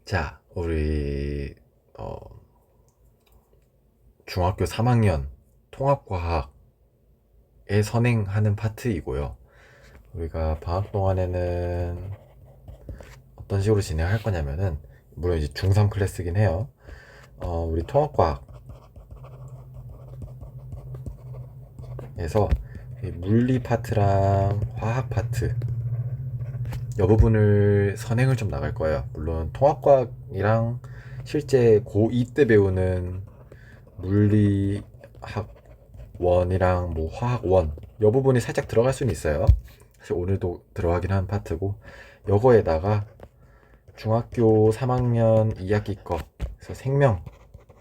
자, 우리 중학교 3학년 통합과학에 선행하는 파트이고요. 우리가 방학 동안에는 어떤 식으로 진행할 거냐면은, 물론 이제 중3 클래스긴 해요. 우리 통합과학에서 이 물리 파트랑 화학 파트 이 부분을 선행을 좀 나갈 거예요. 물론 통합과학이랑 실제 고2 때 배우는 물리학 원이랑 뭐 화학 원, 이 부분이 살짝 들어갈 수는 있어요. 사실 오늘도 들어가긴 한 파트고, 요거에다가 중학교 3학년 2학기 거 그래서 생명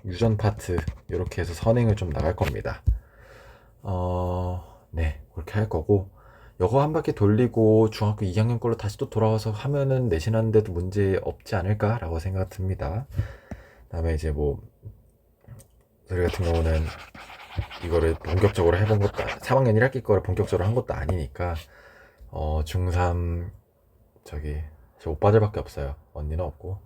유전 파트 이렇게 해서 선행을 좀 나갈 겁니다. 네, 그렇게 할 거고, 요거 한 바퀴 돌리고 중학교 2학년 걸로 다시 또 돌아와서 하면은 내신하는데도 문제 없지 않을까라고 생각 듭니다. 그다음에 이제 뭐 저희 같은 경우는 이거를 본격적으로 해본 것도 3학년 1학기 거를 본격적으로 한 것도 아니니까 중3 저기 저 오빠들밖에 없어요. 언니는 없고,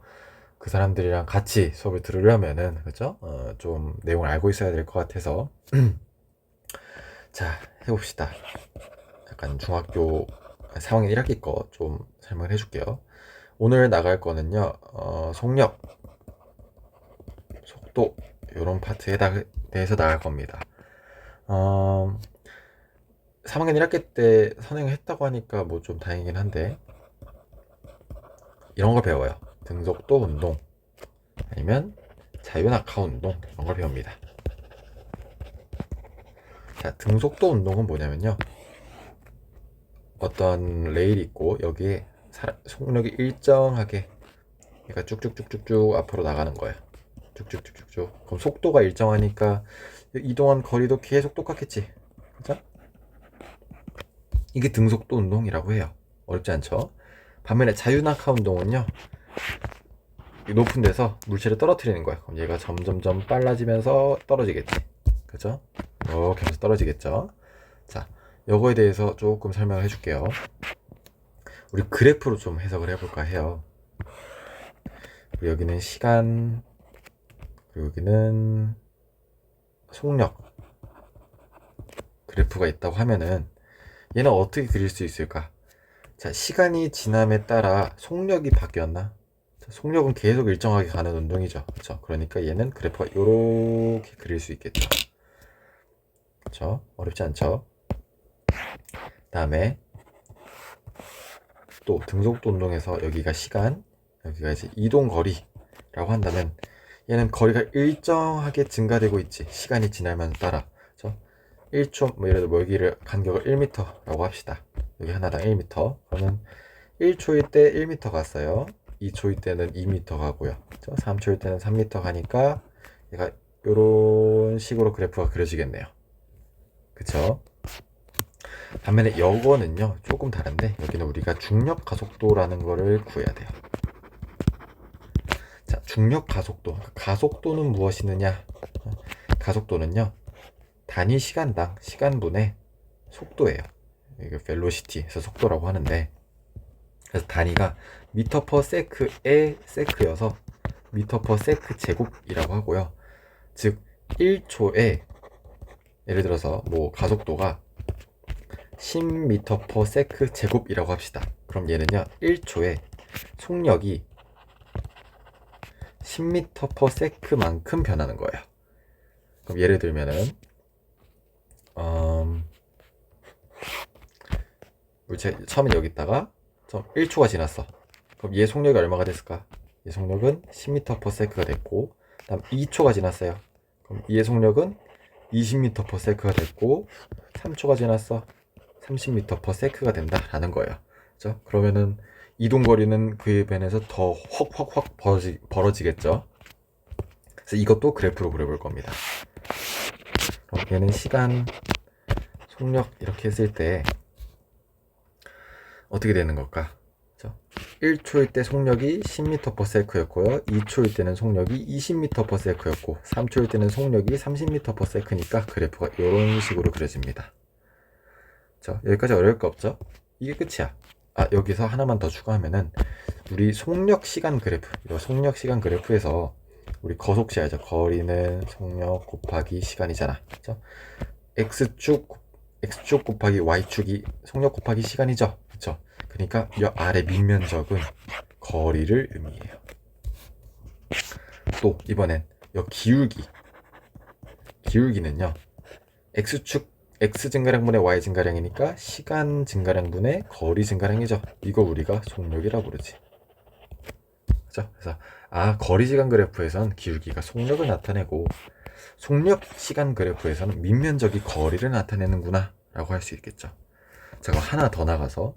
그 사람들이랑 같이 수업을 들으려면은 그죠? 좀 내용을 알고 있어야 될 것 같아서 자, 해봅시다. 약간 중학교 4학년 1학기 거 좀 설명을 해줄게요. 오늘 나갈 거는요, 속력, 속도 이런 파트에 대해서 나갈 겁니다. 3학년 1학기 때 선행을 했다고 하니까 뭐 좀 다행이긴 한데, 이런 걸 배워요. 등속도 운동 아니면 자유낙하 운동, 이런 걸 배웁니다. 자, 등속도 운동은 뭐냐면요, 어떤 레일이 있고 여기에 속력이 일정하게, 그러니까 쭉쭉쭉쭉쭉 앞으로 나가는 거예요. 쭉쭉쭉쭉쭉. 그럼 속도가 일정하니까 이동한 거리도 계속 똑같겠지, 그죠? 이게 등속도 운동이라고 해요. 어렵지 않죠? 반면에 자유낙하 운동은요, 높은 데서 물체를 떨어뜨리는 거예요. 그럼 얘가 점점점 빨라지면서 떨어지겠지, 그죠? 이렇게 하면서 떨어지겠죠. 자, 요거에 대해서 조금 설명을 해줄게요. 우리 그래프로 좀 해석을 해볼까 해요. 여기는 시간, 그리고 여기는 속력 그래프가 있다고 하면은 얘는 어떻게 그릴 수 있을까? 자, 시간이 지남에 따라 속력이 바뀌었나? 자, 속력은 계속 일정하게 가는 운동이죠. 그렇죠? 그러니까 얘는 그래프가 이렇게 그릴 수 있겠죠. 그렇죠? 어렵지 않죠? 다음에 또 등속도 운동에서 여기가 시간, 여기가 이제 이동 거리라고 한다면 얘는 거리가 일정하게 증가되고 있지. 시간이 지나면 따라. 그렇죠? 1초, 뭐 예를 들어 여기를 간격을 1m라고 합시다. 여기 하나당 1m. 그러면 1초일 때 1m 갔어요. 2초일 때는 2m 가고요. 3초일 때는 3m 가니까 얘가 이런 식으로 그래프가 그려지겠네요. 그쵸? 반면에 여거는요 조금 다른데, 여기는 우리가 중력 가속도라는 거를 구해야 돼요. 자, 중력 가속도. 가속도는 무엇이느냐? 가속도는요, 단위 시간당 시간분의 속도예요. 이게 벨로시티에서 속도라고 하는데, 그래서 단위가 미터 퍼 세크의 세크여서 미터 퍼 세크 제곱이라고 하고요. 즉 1초에 예를 들어서 뭐 가속도가 10m per sec 제곱이라고 합시다. 그럼 얘는요 1초에 속력이 10m per sec만큼 변하는 거예요. 그럼 예를 들면은 처음에 여기다가 1초가 지났어. 그럼 얘 속력이 얼마가 됐을까? 얘 속력은 10m per sec가 됐고, 다음 2초가 지났어요. 그럼 얘 속력은 20m per sec가 됐고, 3초가 지났어. 30m per sec가 된다라는 거예요. 그렇죠? 그러면은 이동 거리는 그에 반해서 더 확 벌어지겠죠. 그래서 이것도 그래프로 그려볼 겁니다. 그럼 얘는 시간, 속력 이렇게 했을 때 어떻게 되는 걸까? 그렇죠? 1초일 때 속력이 10m per sec였고요. 2초일 때는 속력이 20m per sec였고, 3초일 때는 속력이 30m per sec니까 그래프가 이런 식으로 그려집니다. 자, 여기까지 어려울 거 없죠? 이게 끝이야. 여기서 하나만 더 추가하면은 우리 속력 시간 그래프, 이 속력 시간 그래프에서 우리 거속시 알죠? 거리는 속력 곱하기 시간이잖아. 그죠? x축 곱하기 y축이 속력 곱하기 시간이죠. 그쵸? 그러니까 이 아래 밑면적은 거리를 의미해요. 또 이번엔 이 기울기는요. x 증가량분의 y 증가량이니까 시간 증가량분의 거리 증가량이죠. 이거 우리가 속력이라고 부르지. 그죠? 그래서 거리 시간 그래프에선 기울기가 속력을 나타내고 속력 시간 그래프에서는 밑면적이 거리를 나타내는구나 라고 할 수 있겠죠. 자, 그럼 하나 더 나가서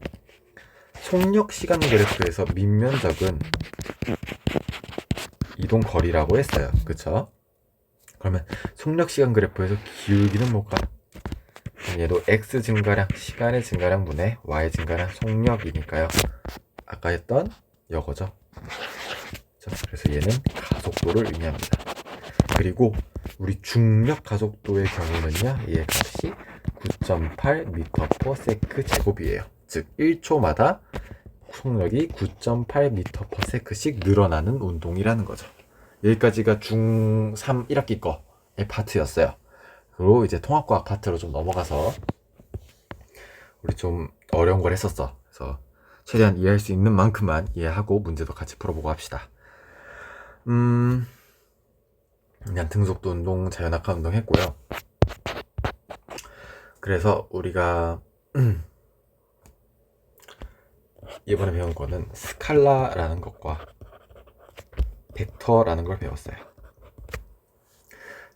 속력 시간 그래프에서 밑면적은 이동 거리라고 했어요. 그쵸? 그러면 속력 시간 그래프에서 기울기는 뭘까? 얘도 x 증가량, 시간의 증가량 분의 y 증가량 속력이니까요. 아까 했던 이거죠. 그래서 얘는 가속도를 의미합니다. 그리고 우리 중력 가속도의 경우는요, 얘 값이 9.8m/s 제곱이에요. 즉 1초마다 속력이 9.8m/s씩 늘어나는 운동이라는 거죠. 여기까지가 중3 1학기 거의 파트였어요. 그리고 이제 통합과학 파트로 좀 넘어가서 우리 좀 어려운 걸 했었어. 그래서 최대한 이해할 수 있는 만큼만 이해하고 문제도 같이 풀어보고 합시다. 그냥 등속도 운동, 자연학과 운동 했고요. 그래서 우리가 이번에 배운 거는 스칼라라는 것과 벡터라는 걸 배웠어요.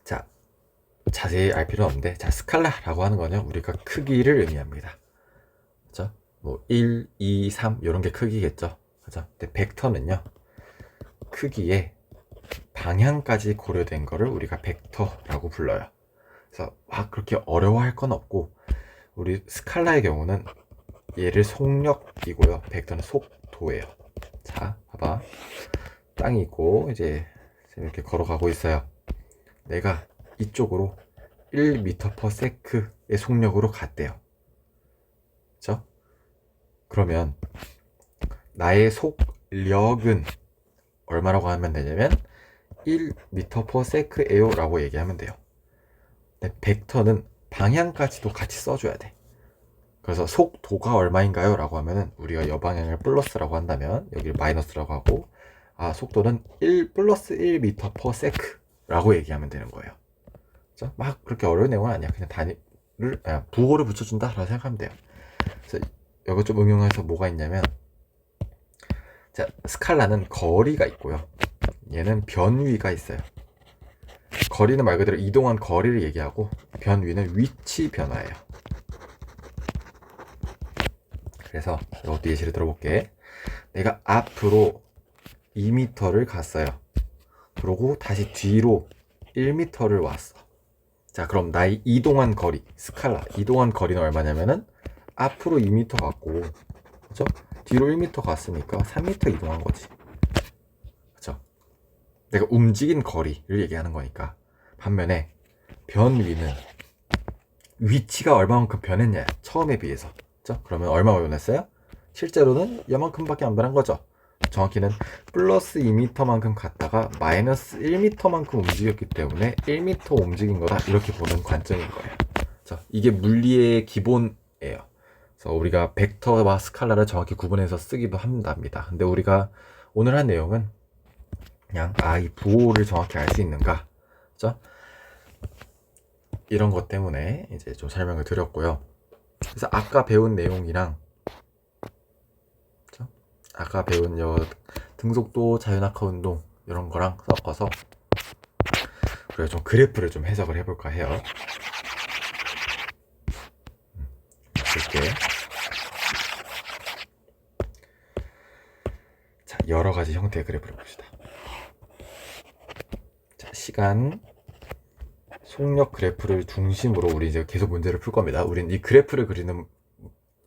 자, 자세히 알 필요는 없는데, 자, 스칼라라고 하는 거는 우리가 크기를 의미합니다. 그죠? 뭐 1, 2, 3 이런 게 크기겠죠. 그죠? 근데 벡터는요, 크기에 방향까지 고려된 거를 우리가 벡터라고 불러요. 그래서 막 그렇게 어려워할 건 없고, 우리 스칼라의 경우는 얘를 속력이고요, 벡터는 속도예요. 자, 봐봐. 땅이 있고 이제 이렇게 걸어가고 있어요. 내가 이쪽으로 1m/s의 속력으로 갔대요. 그쵸? 그러면 나의 속력은 얼마라고 하면 되냐면 1m/s예요 라고 얘기하면 돼요. 근데 벡터는 방향까지도 같이 써줘야 돼. 그래서 속도가 얼마인가요? 라고 하면은 우리가 여방향을 플러스라고 한다면 여기를 마이너스라고 하고, 속도는 1 플러스 1m/s 라고 얘기하면 되는 거예요. 그렇죠? 막 그렇게 어려운 내용은 아니야. 그냥 부호를 붙여준다 라고 생각하면 돼요. 그래서 이거 좀 응용해서 뭐가 있냐면, 자, 스칼라는 거리가 있고요, 얘는 변위가 있어요. 거리는 말 그대로 이동한 거리를 얘기하고, 변위는 위치 변화예요. 그래서 이것도 예시를 들어볼게. 내가 앞으로 2m를 갔어요. 그러고 다시 뒤로 1m를 왔어. 자, 그럼 나의 이동한 거리, 스칼라 이동한 거리는 얼마냐면은 앞으로 2m 갔고, 그죠? 뒤로 1m 갔으니까 3m 이동한 거지. 그죠? 내가 움직인 거리를 얘기하는 거니까. 반면에 변위는 위치가 얼마만큼 변했냐, 처음에 비해서. 그죠? 그러면 얼마나 변했어요? 실제로는 이만큼밖에 안 변한 거죠. 정확히는 플러스 2m만큼 갔다가 마이너스 1m만큼 움직였기 때문에 1m 움직인 거다, 이렇게 보는 관점인 거예요. 자, 이게 물리의 기본이에요. 그래서 우리가 벡터와 스칼라를 정확히 구분해서 쓰기도 한답니다. 근데 우리가 오늘 한 내용은 그냥 이 부호를 정확히 알 수 있는가, 그죠? 이런 것 때문에 이제 좀 설명을 드렸고요. 그래서 아까 배운 내용이랑, 그죠? 아까 배운 등속도, 자연학과 운동 이런 거랑 섞어서 우리가 좀 그래프를 좀 해석을 해볼까 해요. 이렇게 자, 여러 가지 형태의 그래프를 봅시다. 자, 시간, 속력 그래프를 중심으로 우리 이제 계속 문제를 풀 겁니다. 우린 이 그래프를 그리는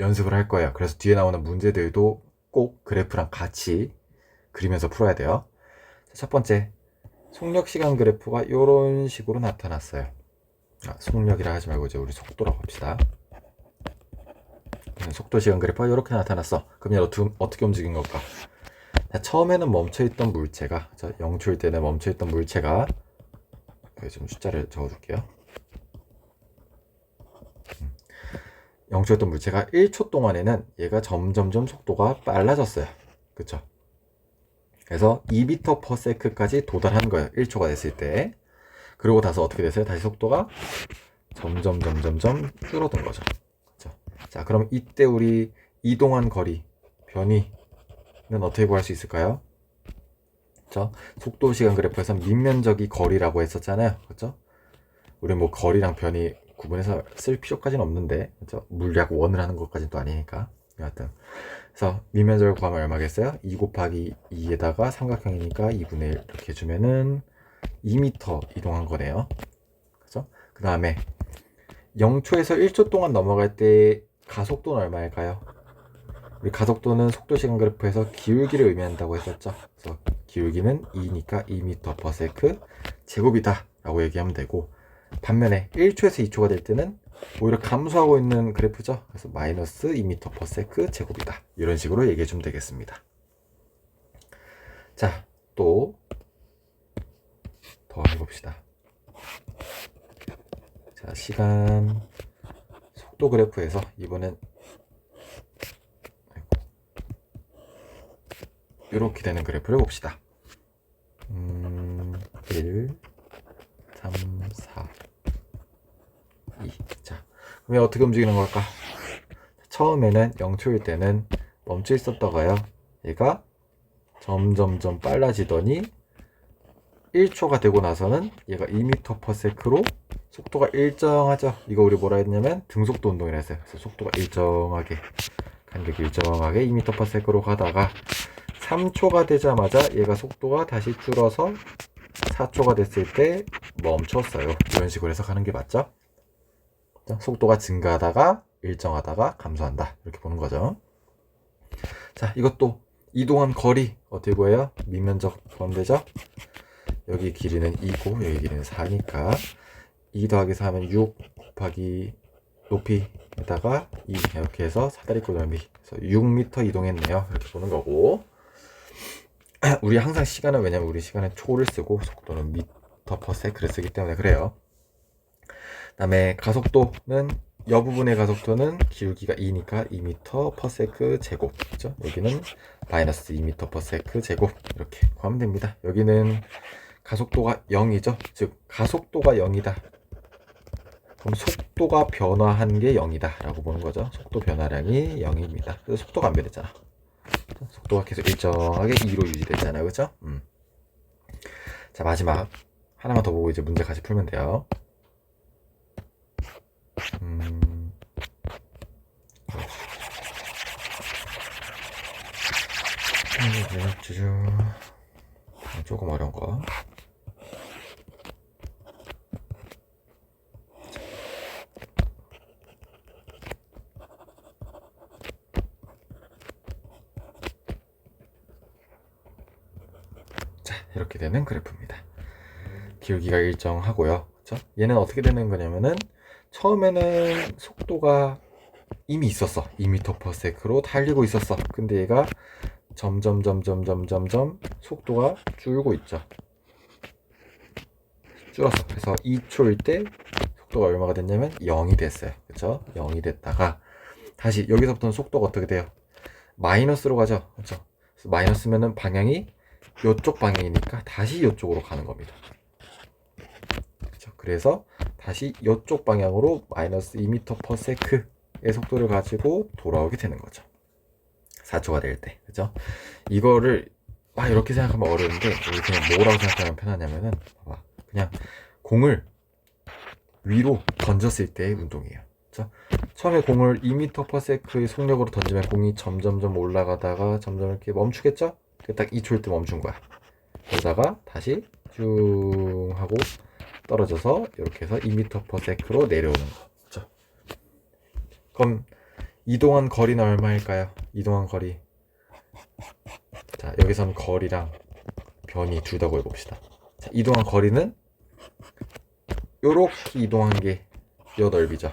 연습을 할 거예요. 그래서 뒤에 나오는 문제들도 꼭 그래프랑 같이 그리면서 풀어야 돼요. 첫 번째, 속력 시간 그래프가 이런 식으로 나타났어요. 속력이라 하지 말고 이제 우리 속도라고 합시다. 속도 시간 그래프가 이렇게 나타났어. 그럼 얘 어떻게 움직인 걸까? 자, 처음에는 멈춰있던 물체가, 0초일 때는 멈춰있던 물체가, 여기 좀 숫자를 적어줄게요. 0초였던 물체가 1초 동안에는 얘가 점점점 속도가 빨라졌어요. 그쵸? 그래서 2m/s까지 도달한 거예요. 1초가 됐을 때. 그리고 나서 어떻게 됐어요? 다시 속도가 점점 줄어든 거죠. 그쵸? 자, 그럼 이때 우리 이동한 거리, 변이는 어떻게 구할 수 있을까요? 그쵸? 속도 시간 그래프에서 밑면적이 거리라고 했었잖아요. 그쵸? 우리 뭐 거리랑 변이 구분해서 쓸 필요까지는 없는데, 그쵸? 물리학 원을 하는 것까지는 또 아니니까. 여하튼. 그래서 밑면적을 구하면 얼마겠어요? 2 곱하기 2에다가 삼각형이니까 2분의 1 이렇게 해주면은 2m 이동한 거네요. 그죠? 그 다음에 0초에서 1초 동안 넘어갈 때 가속도는 얼마일까요? 우리 가속도는 속도 시간 그래프에서 기울기를 의미한다고 했었죠. 그래서 기울기는 2니까 2m/s 제곱이다 라고 얘기하면 되고, 반면에 1초에서 2초가 될 때는 오히려 감소하고 있는 그래프죠. 그래서 마이너스 2m/s 제곱이다. 이런 식으로 얘기해 주면 되겠습니다. 자, 또 더 해봅시다. 자, 시간 속도 그래프에서 이번엔 이렇게 되는 그래프를 봅시다. 1, 3, 4, 2. 자, 그러면 어떻게 움직이는 걸까? 처음에는 0초일 때는 멈춰 있었다가요, 얘가 점점점 빨라지더니 1초가 되고 나서는 얘가 2m/s로 속도가 일정하죠. 이거 우리 뭐라 했냐면 등속도 운동이라 했어요. 그래서 속도가 일정하게, 간격이 일정하게 2m/s로 가다가 3초가 되자마자 얘가 속도가 다시 줄어서 4초가 됐을 때 멈췄어요. 이런 식으로 해석하는 게 맞죠? 속도가 증가하다가 일정하다가 감소한다, 이렇게 보는 거죠. 자, 이것도 이동한 거리 어떻게 구해요? 밑면적 구하면 되죠? 여기 길이는 2고 여기 길이는 4니까 2 더하기 4 하면 6 곱하기 높이에다가 2 이렇게 해서 사다리꼴 넓이, 그래서 6m 이동했네요. 이렇게 보는 거고, 우리 항상 시간은, 왜냐면 우리 시간은 초를 쓰고 속도는 m/s를 쓰기 때문에 그래요. 그 다음에 가속도는, 여 부분의 가속도는 기울기가 2니까 2m/s 제곱, 그죠? 여기는 마이너스 2m/s 제곱, 이렇게 구하면 됩니다. 여기는 가속도가 0이죠. 즉 가속도가 0이다. 그럼 속도가 변화한 게 0이다 라고 보는 거죠. 속도 변화량이 0입니다. 그래서 속도가 안 변했잖아. 속도가 계속 일정하게 2로 유지됐잖아요. 그죠? 자, 마지막 하나만 더 보고 이제 문제 같이 풀면 돼요. 조금 어려운 거. 자, 이렇게 되는 그래프입니다. 기울기가 일정하고요. 그쵸? 얘는 어떻게 되는 거냐면은, 처음에는 속도가 이미 있었어. 2m/s로 달리고 있었어. 근데 얘가 점점 속도가 줄고 있죠. 줄었어. 그래서 2초일 때 속도가 얼마가 됐냐면 0이 됐어요. 그쵸? 0이 됐다가 다시 여기서부터는 속도가 어떻게 돼요? 마이너스로 가죠. 그쵸? 그래서 마이너스면은 방향이 이쪽 방향이니까 다시 이쪽으로 가는 겁니다. 그쵸? 그래서 다시 이쪽 방향으로 마이너스 2m/s의 속도를 가지고 돌아오게 되는 거죠. 4초가 될 때. 그죠? 이거를 이렇게 생각하면 어려운데, 우리 그냥 뭐라고 생각하면 편하냐면은, 봐봐. 그냥 공을 위로 던졌을 때의 운동이에요. 그쵸? 처음에 공을 2m/s의 속력으로 던지면 공이 점점점 올라가다가 점점 이렇게 멈추겠죠? 딱 2초일 때 멈춘 거야. 그러다가 다시 쭉 하고 떨어져서 이렇게 해서 2m/s로 내려오는 거. 그쵸? 그럼 이동한 거리는 얼마일까요? 이동한 거리. 자, 여기선 거리랑 변이 둘 다 구해봅시다. 자, 이동한 거리는 요렇게 이동한 게 요 넓이죠.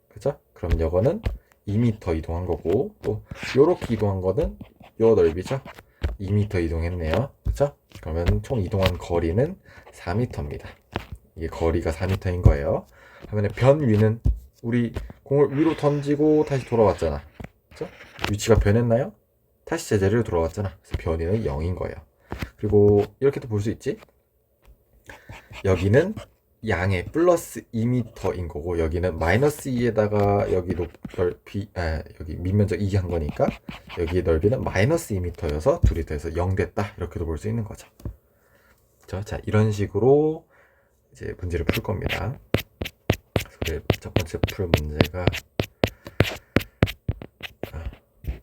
그죠? 그럼 요거는 2m 이동한 거고, 또 요렇게 이동한 거는 요 넓이죠. 2m 이동했네요. 그쵸? 그러면 총 이동한 거리는 4m입니다. 이게 거리가 4m인 거예요. 하면 변 위는 우리 공을 위로 던지고 다시 돌아왔잖아. 그쵸? 위치가 변했나요? 다시 제자리로 돌아왔잖아. 그래서 변위는 0인 거예요. 그리고 이렇게도 볼 수 있지? 여기는 양의 플러스 2m인 거고 여기는 마이너스 2에다가 여기 넓이 여기 밑면적 2 한 거니까 여기 넓이는 마이너스 2m여서 둘이 돼서 0 됐다. 이렇게도 볼 수 있는 거죠. 그렇죠? 자, 이런 식으로 이제 문제를 풀 겁니다. 그래서 첫 번째 풀 문제가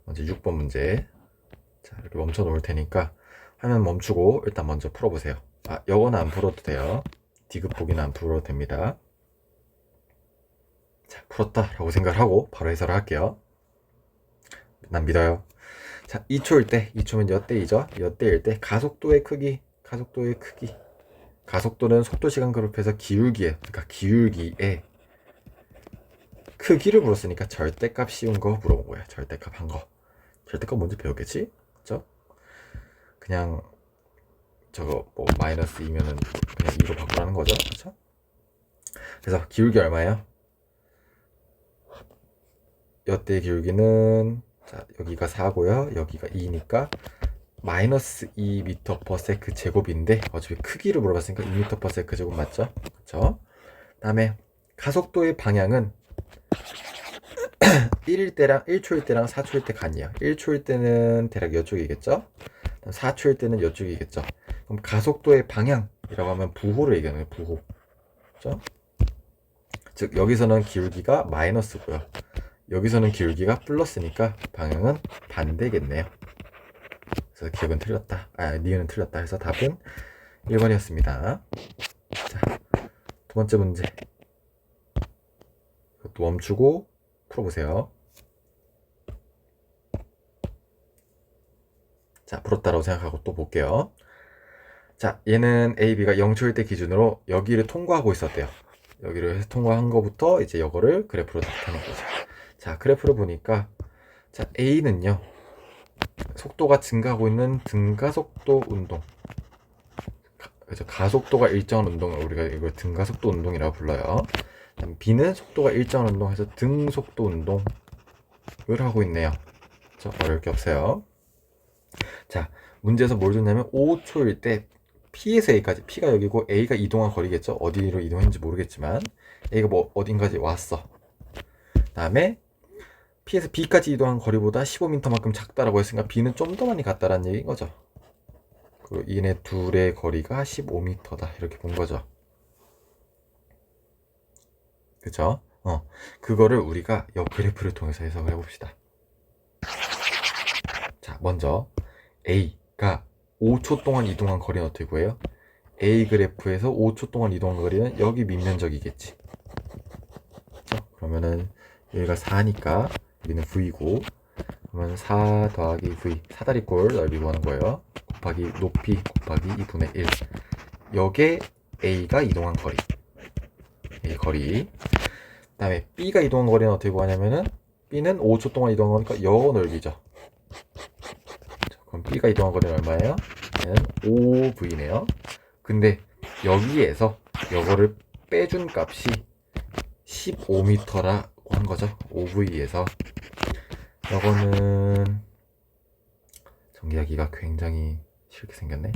먼저 6번 문제. 자, 이렇게 멈춰 놓을 테니까 화면 멈추고 일단 먼저 풀어보세요. 요거는 안 풀어도 돼요. 디귿 보기는 안 풀어도 됩니다. 자, 풀었다라고 생각을 하고 바로 해설을 할게요. 난 믿어요. 자, 2초일 때, 2초면 몇 대이죠? 몇 대일 때 가속도의 크기, 가속도는 속도 시간 그룹에서 기울기에, 그러니까 기울기의 크기를 물었으니까 절대값 씌운 거 물어본 거야. 절대값 한 거. 절대값 먼저 배웠겠지? 그쵸? 그냥 저거 뭐 마이너스 2면은 그냥 2로 바꾸라는 거죠. 그쵸? 그래서 기울기 얼마예요? 여대의 기울기는 자, 여기가 4고요. 여기가 2니까 마이너스 2m/s 제곱인데 어차피 크기를 물어봤으니까 2m/s 제곱 맞죠? 그쵸? 다음에 가속도의 방향은 1일 때랑 1초일 때랑 4초일 때 같냐? 1초일 때는 대략 이쪽이겠죠? 4초일 때는 이쪽이겠죠? 그럼 가속도의 방향이라고 하면 부호를 얘기하는 거예요. 부호. 그렇죠? 즉 여기서는 기울기가 마이너스고요. 여기서는 기울기가 플러스니까 방향은 반대겠네요. 그래서 기억은 틀렸다. 니은은 틀렸다. 해서 답은 1번이었습니다. 자, 두 번째 문제. 이것도 멈추고 풀어보세요. 자, 풀었다라고 생각하고 또 볼게요. 자, 얘는 A, B가 0초일 때 기준으로 여기를 통과하고 있었대요. 여기를 통과한 거부터 이제 이거를 그래프로 나타낸 거죠. 자, 그래프를 보니까 자, A는요. 속도가 증가하고 있는 등가속도 운동. 그래서 가속도가 일정한 운동을 우리가 이걸 등가속도 운동이라고 불러요. B는 속도가 일정한 운동해서 등속도 운동을 하고 있네요. 어려울 게 없어요. 자, 문제에서 뭘 줬냐면 5초일 때 P에서 A까지, P가 여기고 A가 이동한 거리겠죠. 어디로 이동했는지 모르겠지만 A가 뭐 어딘가지 왔어. 다음에 P에서 B까지 이동한 거리보다 15m만큼 작다라고 했으니까 B는 좀 더 많이 갔다라는 얘기인 거죠. 그리고 얘네 둘의 거리가 15m다 이렇게 본 거죠. 그쵸? 그거를 우리가 이 그래프를 통해서 해석을 해봅시다. 자, 먼저 A가 5초 동안 이동한 거리는 어떻게 구해요? A 그래프에서 5초 동안 이동한 거리는 여기 밑면적이겠지. 그렇죠? 그러면은 여기가 4니까 여기는 V고 그러면 4 더하기 V 사다리꼴 넓이 구하는 거예요. 곱하기 높이 곱하기 2분의 1 여기에 A가 이동한 거리 이 거리. 그 다음에 B가 이동한 거리는 어떻게 구하냐면은 B는 5초 동안 이동한 거니까 요 넓이죠. 그럼 B가 이동한 거리는 얼마예요? 얘는 5V네요. 근데 여기에서 요거를 빼준 값이 15m라고 한 거죠. 5V에서 요거는 전개하기가 굉장히 쉽게 생겼네.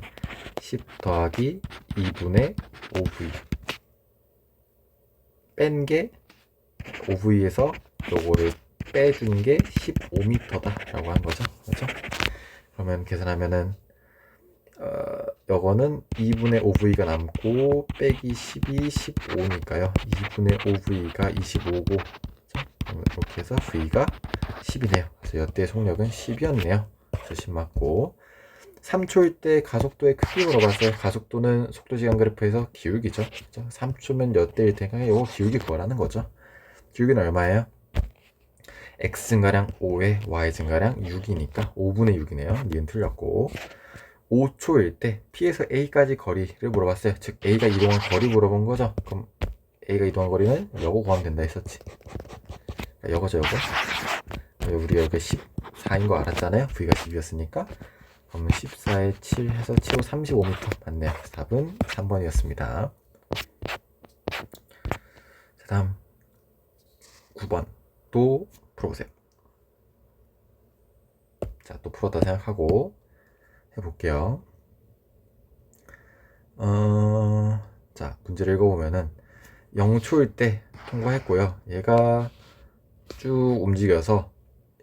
10 더하기 2분의 5V 뺀 게 5V에서 요거를 빼준 게 15m다 라고 한 거죠. 그렇죠? 그러면 계산하면은 요거는 2분의 5V가 남고 빼기 10이 15니까요 2분의 5V가 25고 이렇게 해서 V가 10이네요 그래서 여대의 속력은 10이었네요 그래서 10 맞고 3초일 때 가속도의 크기 물어봤어요. 가속도는 속도시간 그래프에서 기울기죠. 그렇죠? 3초면 여대일 테니까 이거 기울기 구하라는 거죠. 기울기는 얼마예요? X 증가량 5에 Y 증가량 6이니까 5분의 6이네요. 니은 틀렸고 5초일 때 P에서 A까지 거리를 물어봤어요. 즉 A가 이동한 거리 물어본 거죠. 그럼 A가 이동한 거리는 요거 구하면 된다 했었지. 요거죠 요거. 우리가 여기 14인 거 알았잖아요. V가 10이었으니까 그러면 14에 7 해서 7호 35m 맞네요. 답은 3번이었습니다. 자, 다음 9번 또 풀어보세요. 자, 또 풀었다 생각하고 해볼게요. 자, 문제를 읽어보면은 0초일 때 통과했고요. 얘가 쭉 움직여서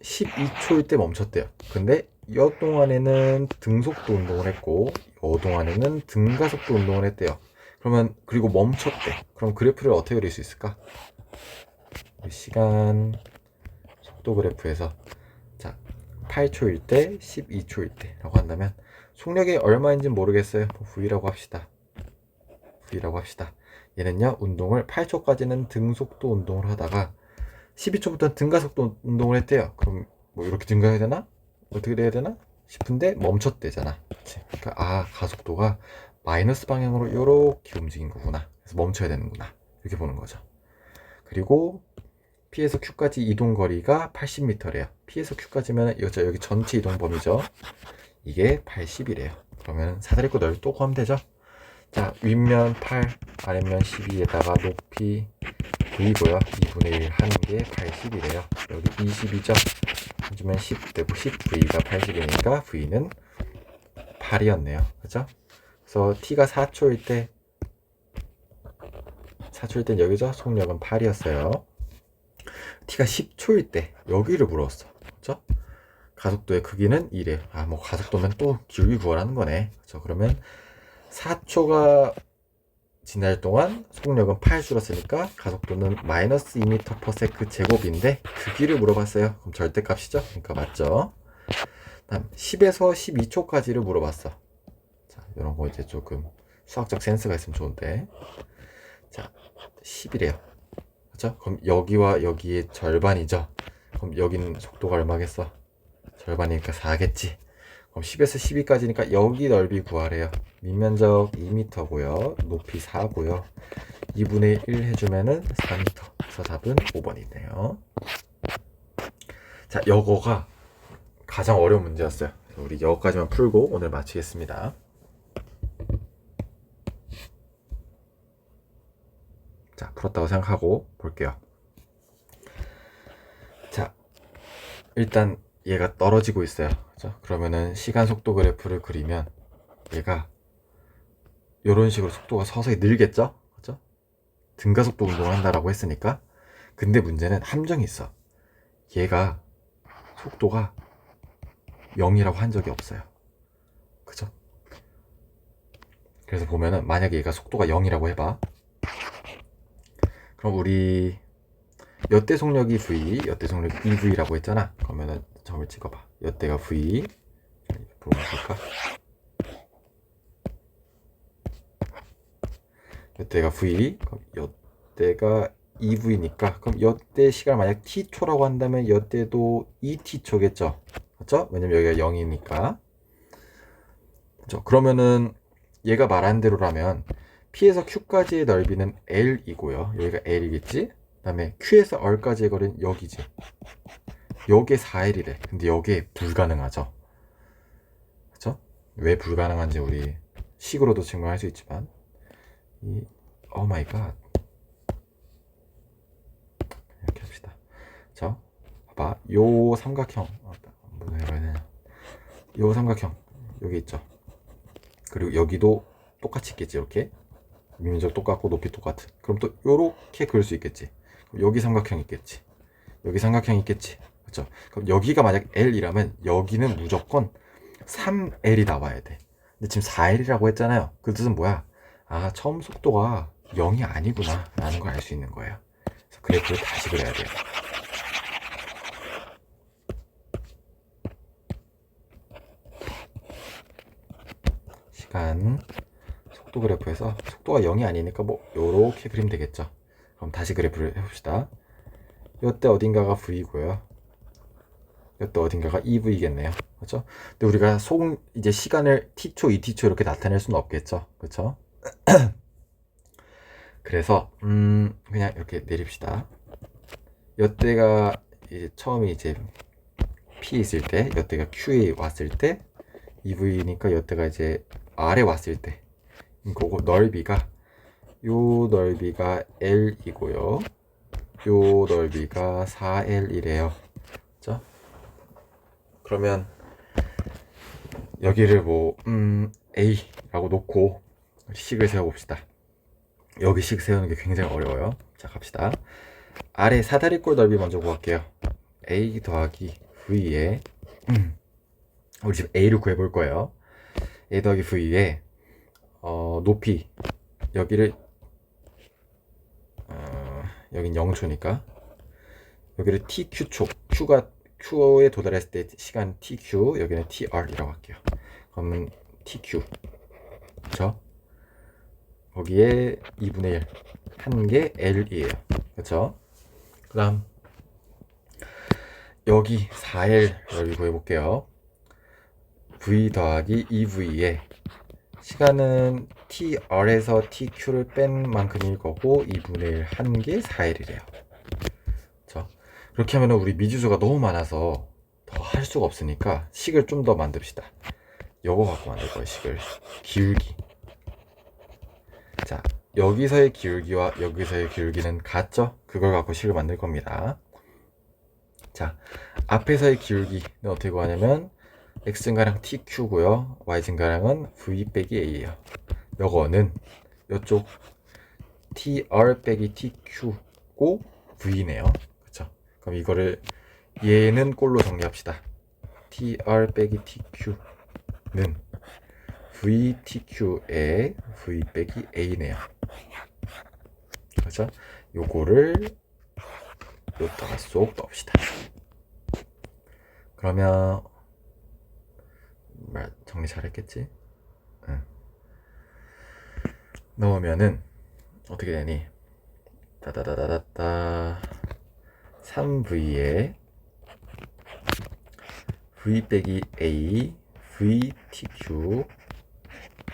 12초일 때 멈췄대요. 근데 이 동안에는 등속도 운동을 했고 이 동안에는 등가속도 운동을 했대요. 그러면 그리고 멈췄대. 그럼 그래프를 어떻게 그릴 수 있을까? 시간 속도 그래프에서 자 8초일 때 12초일 때 라고 한다면 속력이 얼마인지 모르겠어요. V라고 합시다. V라고 합시다. 얘는요 운동을 8초까지는 등속도 운동을 하다가 12초부터 등가속도 운동을 했대요. 그럼 뭐 이렇게 증가해야 되나? 어떻게 돼야 되나? 싶은데 멈췄대잖아. 그치? 그러니까 아 가속도가 마이너스 방향으로 이렇게 움직인 거구나. 그래서 멈춰야 되는구나. 이렇게 보는 거죠. 그리고 P에서 Q까지 이동 거리가 80m래요. P에서 Q까지면 여기 전체 이동 범위죠. 이게 80이래요. 그러면 사다리꼴 넓이 또 구하면 되죠. 자 윗면 8, 아랫면 12에다가 높이 V고요. 2분의 1 하는 게 80이래요. 여기 20이죠. 해주면 10 되고 10V가 80이니까 V는 8이었네요. 그죠? 그래서 T가 4초일 때 4초일 땐 여기죠? 속력은 8이었어요. T가 10초일 때 여기를 물었어. 그죠? 가속도의 크기는 2래. 아, 뭐 가속도면 또 기울기 구하라는 거네. 그죠? 그러면 4초가 지날 동안 속력은 8 줄었으니까 가속도는 마이너스 2m/s 제곱인데 크기를 물어봤어요. 그럼 절대값이죠? 그러니까 맞죠? 다음 10에서 12초까지를 물어봤어. 자, 이런 거 이제 조금 수학적 센스가 있으면 좋은데. 자, 10이래요. 그렇죠? 그럼 여기와 여기의 절반이죠. 그럼 여기는 속도가 얼마겠어? 절반이니까 4겠지. 그럼 10에서 12까지니까 여기 넓이 구하래요. 밑면적 2m고요. 높이 4고요. 2분의 1 해주면은 4m. 그래서 답은 5번이네요. 자, 요거가 가장 어려운 문제였어요. 우리 여기까지만 풀고 오늘 마치겠습니다. 자, 풀었다고 생각하고 볼게요. 자, 일단 얘가 떨어지고 있어요. 그렇죠? 그러면은 시간 속도 그래프를 그리면 얘가 이런 식으로 속도가 서서히 늘겠죠? 그렇죠? 등가속도 운동을 한다라고 했으니까. 근데 문제는 함정이 있어. 얘가 속도가 0이라고 한 적이 없어요. 그죠? 그래서 보면은 만약에 얘가 속도가 0이라고 해봐. 그럼 우리 여대 속력이 V, 여대 속력이 EV라고 했잖아. 그러면은 점을 찍어봐. 여대가 V, 볼까? 여대가 V, 그럼 여대가 EV니까 그럼 여대 시간을 만약 T초라고 한다면 여대도 ET초겠죠. 그렇죠? 왜냐면 여기가 0이니까. 그렇죠? 그러면은 얘가 말한 대로라면 P에서 Q까지의 넓이는 L이고요. 여기가 L이겠지? 그 다음에 Q에서 R까지의 거리는 여기지. 여기에 4L이래. 근데 여기에 불가능하죠. 그쵸? 왜 불가능한지 우리 식으로도 증명할 수 있지만 오 마이 갓 이렇게 합시다. 자, 봐봐. 요 삼각형 뭐라 해야 되냐. 요 삼각형 여기 있죠. 그리고 여기도 똑같이 있겠지. 이렇게 미면적 똑같고 높이 똑같은. 그럼 또 요렇게 그릴 수 있겠지. 여기 삼각형 있겠지. 여기 삼각형 있겠지. 그렇죠? 그럼 여기가 만약 L이라면 여기는 무조건 3L이 나와야 돼. 근데 지금 4L이라고 했잖아요. 그 뜻은 뭐야? 아, 처음 속도가 0이 아니구나 라는 걸 알 수 있는 거예요. 그래서 그래프를 다시 그려야 돼요. 시간 속도 그래프에서 속도가 0이 아니니까 뭐 요렇게 그리면 되겠죠. 그럼 다시 그래프를 해봅시다. 이때 어딘가가 V고요. 이때 어딘가가 EV겠네요. 그렇죠? 근데 우리가 이제 시간을 T초, 2T초 이렇게 나타낼 수는 없겠죠. 그렇죠? 그래서 그냥 이렇게 내립시다. 이때가 이제 처음에 이제 P 있을 때, 이때가 Q에 왔을 때 EV니까 이때가 이제 아래 왔을 때 그거 넓이가 요 넓이가 L이고요. 요 넓이가 4L이래요. 그죠? 그러면 여기를 뭐 A라고 놓고 식을 세워봅시다. 여기 식 세우는 게 굉장히 어려워요. 자, 갑시다. 아래 사다리꼴 넓이 먼저 구할게요. A 더하기 V에 우리 지금 A를 구해볼 거예요. A 더하기 V에 높이 여기를 여긴 0초니까 여기를 TQ초 Q에 도달했을 때 시간 TQ, 여기는 TR이라고 할게요. 그러면 TQ 그쵸? 거기에 2분의 1 한 게 L이에요. 그쵸? 그 다음 여기 4L 넓이 구해볼게요. V 더하기 2V에 시간은 TR에서 TQ를 뺀 만큼일 거고 2분의 1 한 게 4L이래요. 그쵸? 그렇게 하면 우리 미지수가 너무 많아서 더 할 수가 없으니까 식을 좀 더 만듭시다. 요거 갖고 만들 거예요. 식을 기울기. 자, 여기서의 기울기와 여기서의 기울기는 같죠? 그걸 갖고 식을 만들 겁니다. 자, 앞에서의 기울기는 어떻게 구하냐면 x증가량 tq고요, y증가량은 v 빼기 a예요. 요거는 요쪽 tr 빼기 tq고 v네요. 그쵸? 그럼 이거를 얘는 꼴로 정리합시다. tr 빼기 tq는 vtq에 v 빼기 a네요. 그렇죠? 요거를 여기다가 쏙 넣읍시다. 그러면 정리 잘했겠지? 응. 넣으면은 어떻게 되니? 따다다다다다 3v에 v 빼기 a vtq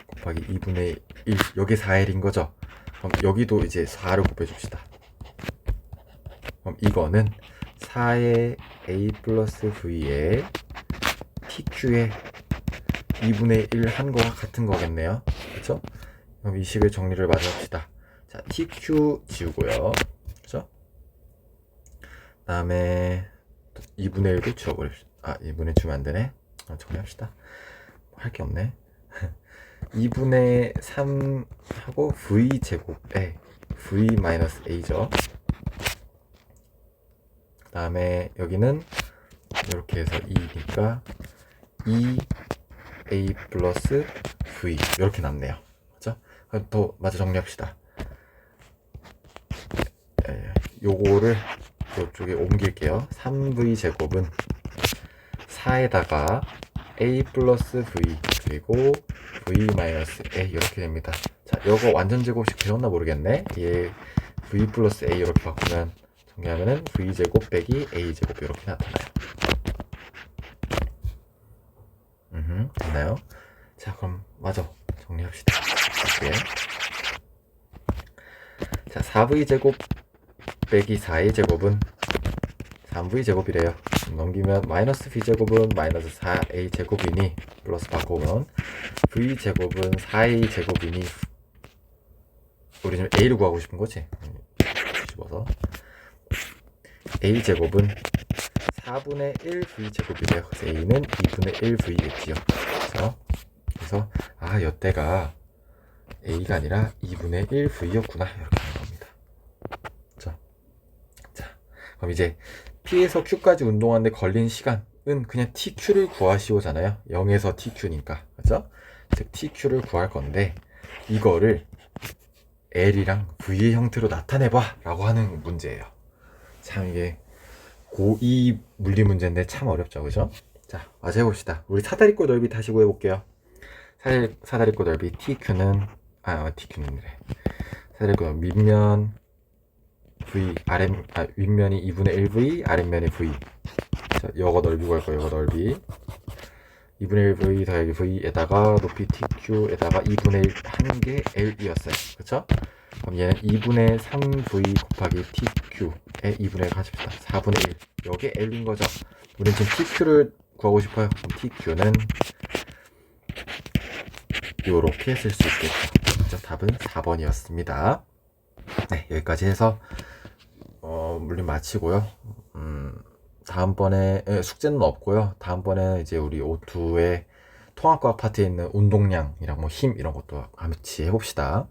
곱하기 2분의 1, 여기 4L인 거죠? 그럼 여기도 이제 4를 곱해줍시다. 그럼 이거는 4의 a 플러스 v에 tq에 2분의 1 한 거와 같은 거겠네요. 그쵸? 그럼 이 식을 정리를 마저 합시다. 자, tq 지우고요. 그쵸? 그 다음에 2분의 1도 지워버립시다. 2분의 1 주면 안 되네. 정리합시다. 할 게 없네. 2분의 3 하고 v제곱에 v-a죠. 그 다음에 여기는 이렇게 해서 2니까 2a 플러스 v 이렇게 남네요. 그죠? 더 마저 정리합시다. 요거를 이쪽에 옮길게요. 3v 제곱은 4에다가 a 플러스 v 그리고 v-a 이렇게 됩니다. 자, 요거 완전 제곱식 배웠나 모르겠네. 얘 v 플러스 a 이렇게 바꾸면 정리하면은 v 제곱 빼기 a 제곱 이렇게 나타나요. 됐나요? 자, 그럼 마저 정리합시다. 이렇게. 자, 4v 제곱 빼기 4a 제곱은 3v 제곱이래요. 넘기면 마이너스 v 제곱은 마이너스 4a 제곱이니 플러스 바꾸면 v 제곱은 4a 제곱이니 우리 지금 a를 구하고 싶은 거지? 뒤집어서 a 제곱은 4분의 1 v 제곱이래요. 그래서 a는 2분의 1 v겠지요. 그래서 여때가 a가 아니라 2분의 1 v였구나 이렇게 하는 겁니다. 자, 그럼 이제 P에서 Q까지 운동하는데 걸린 시간은 그냥 TQ를 구하시오잖아요. 0에서 TQ니까. 그죠? 즉 TQ를 구할 건데 이거를 L이랑 V의 형태로 나타내봐 라고 하는 문제예요. 참 이게 고2 물리 문제인데 참 어렵죠. 그죠? 자, 마저 해봅시다. 우리 사다리꼴 넓이 다시 구해볼게요. 사다리꼴 넓이 TQ는 TQ는래 사다리꼴 넓이 밑면 V, 윗면이 2분의 1V, 아랫면이 V. 자, 요거 넓이 구할 거예요. 요거 넓이 2분의 1V 더하기 V에다가 높이 TQ에다가 2분의 1 한 게 L이었어요. 그쵸? 그럼 얘는 2분의 3V 곱하기 TQ에 2분의 1 가집시다. 4분의 1. 요게 L인 거죠. 우리는 지금 TQ를 구하고 싶어요. 그럼 TQ는 요렇게 쓸 수 있겠죠. 그죠? 답은 4번이었습니다. 네, 여기까지 해서 물리 마치고요. 다음번에 숙제는 없고요. 다음번에 이제 우리 O2의 통합과학 파트에 있는 운동량이랑 뭐 힘 이런 것도 같이 해봅시다.